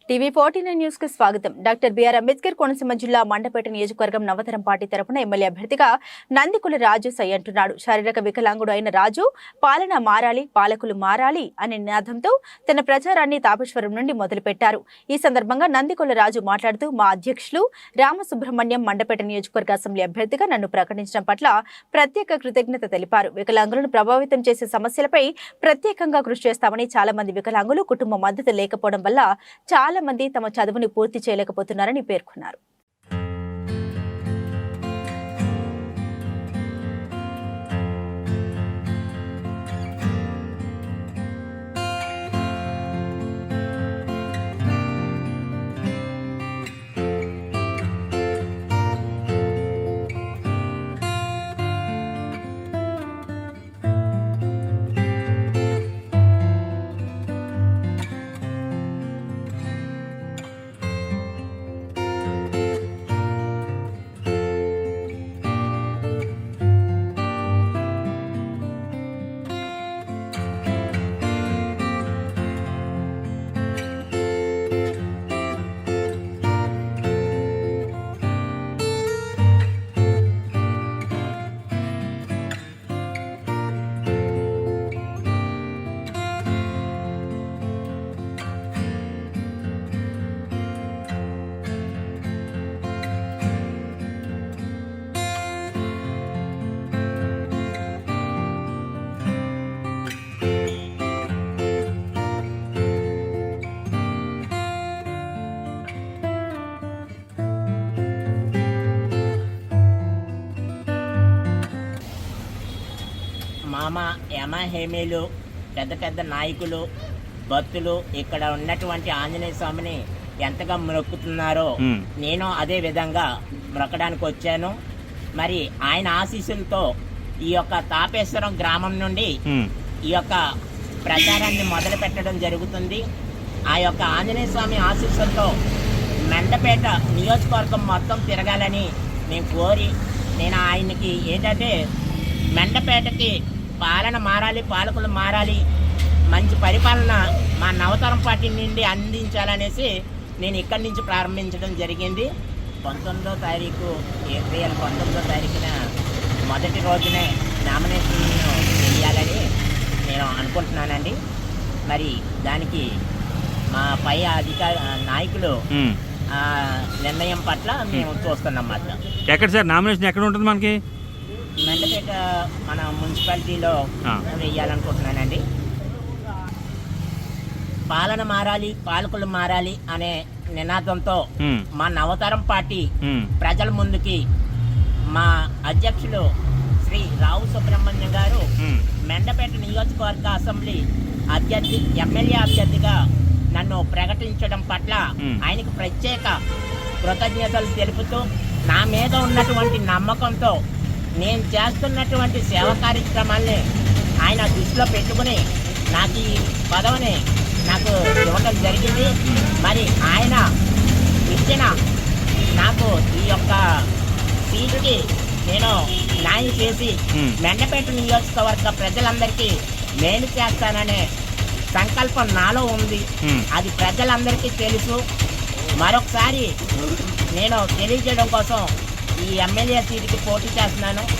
టీవీ14 news కు స్వాగతం. Doctor BR Ambedkar Konaseema జిల్లా మండపేట నియోజకవర్గం నవతరం పార్టీ తరపున ఎమ్మెల్యే అభ్యర్థిగా నందికుల రాజు సై అంటున్నాడు. శారీరక వికలాంగుడు అయిన రాజు పాలన మారాలి, పాలకులు మారాలి అనే నినాదంతో తన ప్రచారాన్ని తాపేశ్వరం నుండి మొదలుపెట్టారు. ఈ సందర్భంగా నందికుల రాజు మాట్లాడుతూ మా అధ్యక్షులు రామసుబ్రహ్మణ్యం మండపేట నియోజకవర్గ అసెంబ్లీ అభ్యర్థిగా నన్ను ప్రకటించడం పట్ల ప్రత్యేక కృతజ్ఞత తెలిపారు. వికలాంగులను ప్రభావితం చేసే సమస్యలపై ప్రత్యేకంగా కృషి చేస్తామని, చాలా మంది వికలాంగులు కుటుంబ మద్దతు లేకపోవడం వల్ల చాలా మంది తమ చదువుని పూర్తి చేయలేకపోతున్నారని పేర్కొన్నారు. మామ హేమీలు పెద్ద పెద్ద నాయకులు భక్తులు ఇక్కడ ఉన్నటువంటి ఆంజనేయ స్వామిని ఎంతగా మొక్కుతున్నారో నేను అదే విధంగా మొక్కడానికి వచ్చాను. మరి ఆయన ఆశీస్సులతో ఈ యొక్క తాపేశ్వరం గ్రామం నుండి ఈ యొక్క ప్రచారాన్ని మొదలు పెట్టడం జరుగుతుంది. ఆ యొక్క ఆంజనేయ స్వామి ఆశీస్సులతో మండపేట నియోజకవర్గం మొత్తం తిరగాలని నేను కోరి, నేను ఆయనకి ఏంటంటే మండపేటకి పాలన మారాలి, పాలకులు మారాలి, మంచి పరిపాలన మా నవతరం పార్టీ నుండి అందించాలనేసి నేను ఇక్కడి నుంచి ప్రారంభించడం జరిగింది. 19వ తారీఖు ఏప్రిల్ 19వ తారీఖున మొదటి రోజునే నామినేషన్ వేయాలని నేను అనుకుంటున్నానండి. మరి దానికి మా పై నాయకులు నిర్ణయం పట్ల మేము చూస్తున్నమాట. ఎక్కడ సార్ నామినేషన్ ఎక్కడ ఉంటుంది? మనకి మండపేట మన మున్సిపాలిటీలో వేయాలనుకుంటున్నానండి. పాలన మారాలి, పాలకులు మారాలి అనే నినాదంతో మా నవతరం పార్టీ ప్రజల ముందుకి మా అధ్యక్షులు శ్రీ రావు సుబ్రహ్మణ్యం గారు మండపేట నియోజకవర్గ అసెంబ్లీ అభ్యర్థి, ఎమ్మెల్యే అభ్యర్థిగా నన్ను ప్రకటించడం పట్ల ఆయనకు ప్రత్యేక కృతజ్ఞతలు తెలుపుతూ, నా మీద ఉన్నటువంటి నమ్మకంతో నేను చేస్తున్నటువంటి సేవా కార్యక్రమాల్ని ఆయన దృష్టిలో పెట్టుకుని నాకు ఈ పదవిని నాకు ఇవ్వడం జరిగింది. మరి ఆయన ఇచ్చిన నాకు ఈ యొక్క సీటుకి నేను న్యాయం చేసి మండపేట నియోజకవర్గ ప్రజలందరికీ మేలు చేస్తాననే సంకల్పం నాలో ఉంది. అది ప్రజలందరికీ తెలుసు. మరొకసారి నేను తెలియజేయడం కోసం ఈ ఎమ్మెల్యే సీటుకి పోటీ చేస్తున్నాను.